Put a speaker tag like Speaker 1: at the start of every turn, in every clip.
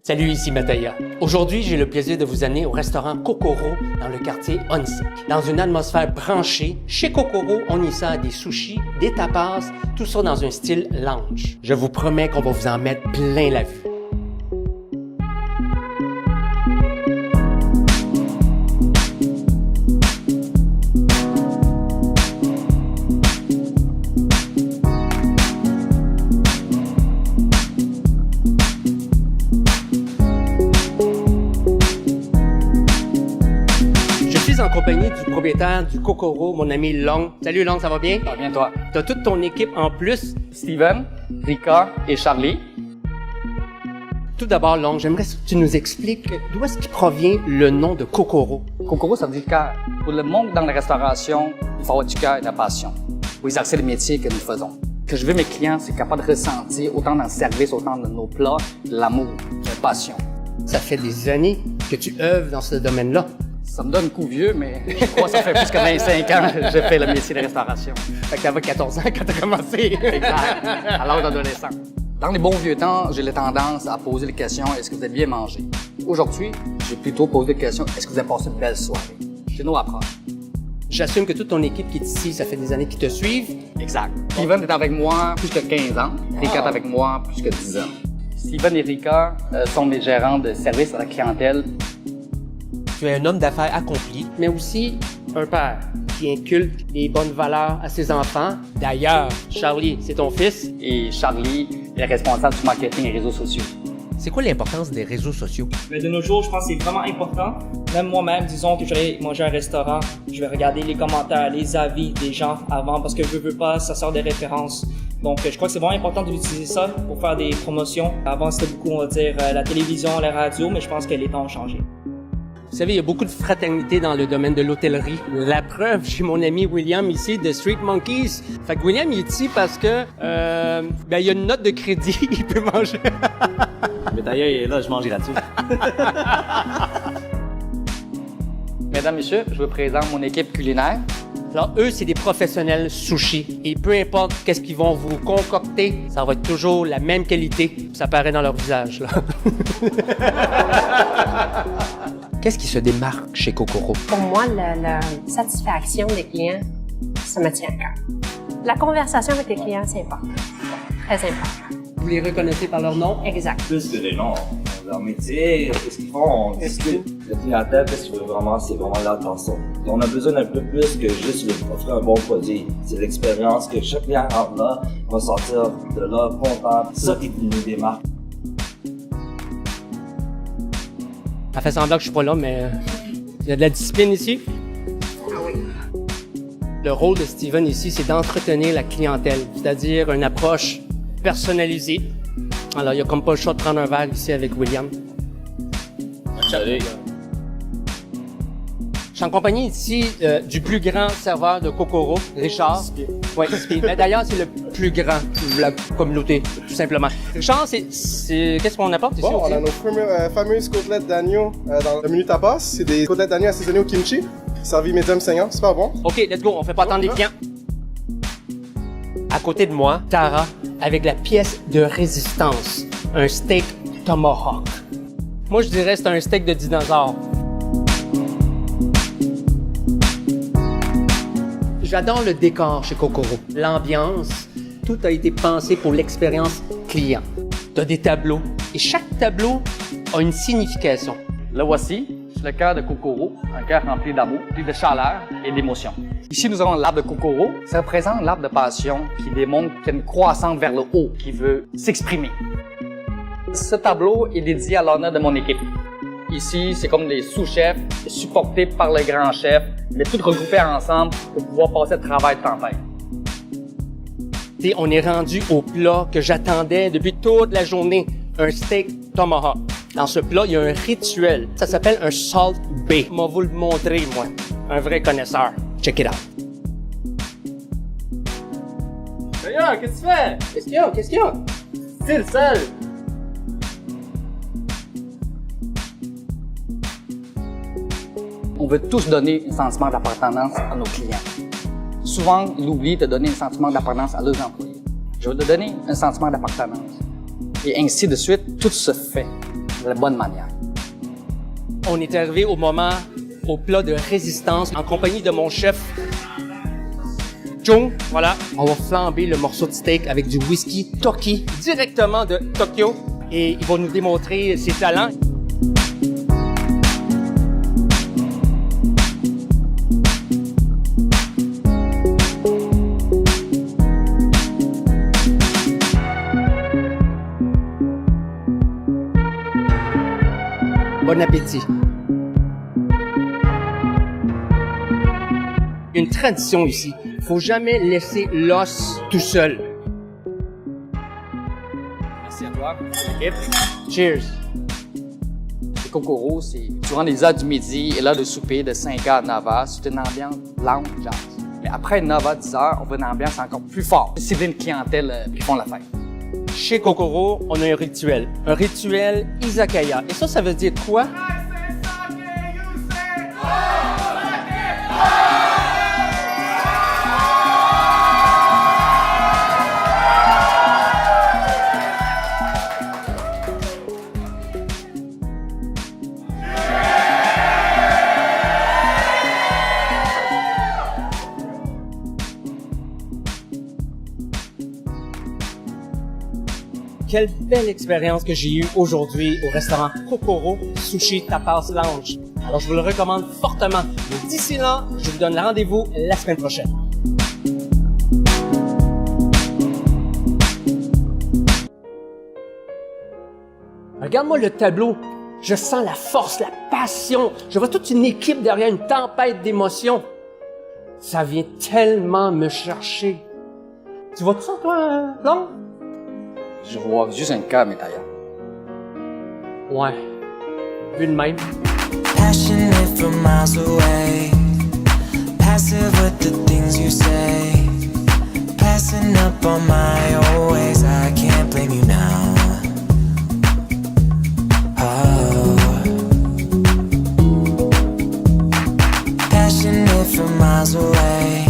Speaker 1: Salut, ici Mataya. Aujourd'hui, j'ai le plaisir de vous amener au restaurant Kokoro dans le quartier Onsic. Dans une atmosphère branchée, chez Kokoro, on y sert des sushis, des tapas, tout ça dans un style lounge. Je vous promets qu'on va vous en mettre plein la vue. En compagnie du propriétaire du Kokoro, mon ami Long. Salut Long, ça va bien?
Speaker 2: Ça va bien, toi?
Speaker 1: T'as toute ton équipe en plus.
Speaker 2: Steven, Rika et Charlie.
Speaker 1: Tout d'abord, Long, j'aimerais que tu nous expliques d'où est-ce qu'il provient le nom de Kokoro.
Speaker 2: Kokoro, ça veut dire cœur. Pour le monde dans la restauration, il faut avoir du cœur et de la passion pour exercer le métier que nous faisons. Ce que je veux mes clients, c'est capable de ressentir, autant dans le service, autant dans nos plats, l'amour, la passion.
Speaker 1: Ça fait des années que tu œuvres dans ce domaine-là.
Speaker 2: Ça me donne un coup vieux, mais je crois que ça fait plus que 25 ans que je fais le métier de restauration.
Speaker 1: Fait que t'avais 14 ans quand t'as commencé.
Speaker 2: Exact, à l'âge d'adolescent. Dans les bons vieux temps, j'ai la tendance à poser les questions « Est-ce que vous avez bien mangé? » Aujourd'hui, j'ai plutôt posé la question « Est-ce que vous avez passé une belle soirée? » C'est nos approches.
Speaker 1: J'assume que toute ton équipe qui est ici, ça fait des années qu'ils te suivent.
Speaker 2: Exact. Steven est avec moi plus que 15 ans. Rika est avec moi plus que 10 ans. Steven et Rika sont mes gérants de service à la clientèle.
Speaker 1: Tu es un homme d'affaires accompli, mais aussi un père qui inculque les bonnes valeurs à ses enfants. D'ailleurs, Charlie, c'est ton fils.
Speaker 2: Et Charlie est responsable du marketing et réseaux sociaux.
Speaker 1: C'est quoi l'importance des réseaux sociaux?
Speaker 3: Mais de nos jours, je pense que c'est vraiment important. Même moi-même, disons que j'allais manger à un restaurant, je vais regarder les commentaires, les avis des gens avant, parce que je veux pas, ça sort des références. Donc, je crois que c'est vraiment important d'utiliser ça pour faire des promotions. Avant, c'était beaucoup, on va dire, la télévision, la radio, mais je pense que les temps ont changé.
Speaker 1: Vous savez, il y a beaucoup de fraternité dans le domaine de l'hôtellerie. La preuve, j'ai mon ami William ici de Street Monkeys. Fait que William, il est ici parce que, il y a une note de crédit, il peut manger.
Speaker 4: Mais d'ailleurs, il est là, je mange gratuit.
Speaker 2: Mesdames, Messieurs, je vous présente mon équipe culinaire.
Speaker 1: Alors, eux, c'est des professionnels sushi. Et peu importe qu'est-ce qu'ils vont vous concocter, ça va être toujours la même qualité. Ça paraît dans leur visage, là. Qu'est-ce qui se démarque chez Kokoro?
Speaker 5: Pour moi, la satisfaction des clients, ça me tient à cœur. La conversation avec les clients, c'est important. Très important.
Speaker 1: Vous les reconnaissez par leur nom?
Speaker 5: Exact.
Speaker 6: Plus que les noms, leur métier, qu'est-ce qu'ils font, on discute. Le clientèle, qu'est-ce qu'il veut vraiment, c'est vraiment l'attention. On a besoin d'un peu plus que juste lui offrir un bon produit. C'est l'expérience que chaque client rentre là, va sortir de là content. C'est ça qui nous démarque.
Speaker 1: Ça fait semblant que je suis pas là, mais il y a de la discipline ici.
Speaker 5: Ah oui.
Speaker 1: Le rôle de Steven ici, c'est d'entretenir la clientèle, c'est-à-dire une approche personnalisée. Alors, il n'y a comme pas le choix de prendre un verre ici avec William.
Speaker 4: Salut.
Speaker 1: Je suis en compagnie ici du plus grand serveur de Kokoro, Richard. Oui, mais d'ailleurs, c'est le plus grand de la communauté, tout simplement. Richard, qu'est-ce qu'on apporte ici?
Speaker 7: Bon, on a nos fameuses côtelettes d'agneau dans le menu tapas. C'est des côtelettes d'agneau assaisonnées au kimchi, servi médium saignant, super bon.
Speaker 1: OK, let's go, on fait pas attendre les clients. À côté de moi, Tara, avec la pièce de résistance, un steak tomahawk. Moi, je dirais que c'est un steak de dinosaure. J'adore le décor chez Kokoro, l'ambiance. Tout a été pensé pour l'expérience client. Tu as des tableaux et chaque tableau a une signification.
Speaker 2: Le voici, c'est le cœur de Kokoro, un cœur rempli d'amour, rempli de chaleur et d'émotion. Ici, nous avons l'arbre de Kokoro. Ça représente l'arbre de passion qui démontre qu'il y a une croissance vers le haut, qui veut s'exprimer. Ce tableau est dédié à l'honneur de mon équipe. Ici, c'est comme des sous-chefs, supportés par le grand chef, mais tous regroupés ensemble pour pouvoir passer le travail de tempête.
Speaker 1: On est rendu au plat que j'attendais depuis toute la journée, un steak tomahawk. Dans ce plat, il y a un rituel. Ça s'appelle un salt bay. Je vais vous le montrer, moi. Un vrai connaisseur. Check it out.
Speaker 4: D'ailleurs, qu'est-ce que tu fais?
Speaker 1: Qu'est-ce qu'il y a?
Speaker 4: C'est le seul.
Speaker 2: On veut tous donner un sentiment d'appartenance à nos clients. Souvent, ils oublient de donner un sentiment d'appartenance à leurs employés. Je veux te donner un sentiment d'appartenance. Et ainsi de suite, tout se fait. de la bonne manière.
Speaker 1: On est arrivé au plat de résistance en compagnie de mon chef Chung. Voilà, on va flamber le morceau de steak avec du whisky Toki directement de Tokyo et il va nous démontrer ses talents. Bon appétit. Une tradition ici. Faut jamais laisser l'os tout seul.
Speaker 2: Merci à toi, l'équipe.
Speaker 1: Cheers.
Speaker 2: Le Kokoro, c'est durant les heures du midi et l'heure de souper de 5h à 9h, c'est une ambiance lounge jazz. Mais après 9h, 10h, on veut une ambiance encore plus forte. C'est une clientèle qui font la fête.
Speaker 1: Chez Kokoro, on a un rituel izakaya. Et ça veut dire quoi? Quelle belle expérience que j'ai eue aujourd'hui au restaurant Kokoro Sushi Tapas Lounge. Alors, je vous le recommande fortement. Mais d'ici là, je vous donne rendez-vous la semaine prochaine. Regarde-moi le tableau. Je sens la force, la passion. Je vois toute une équipe derrière une tempête d'émotions. Ça vient tellement me chercher. Tu vois tout ça, toi, Long?
Speaker 2: Je vois juste un cœur, mais d'ailleurs.
Speaker 1: Ouais. Vu de même.
Speaker 8: Passionate from miles away, passive with the things you say, passing up on my old ways, I can't blame you now. Oh. Passionate from miles away,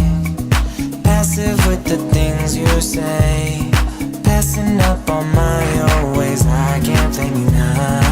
Speaker 8: passive with the things you say, passing up on my old ways, I can't blame you now.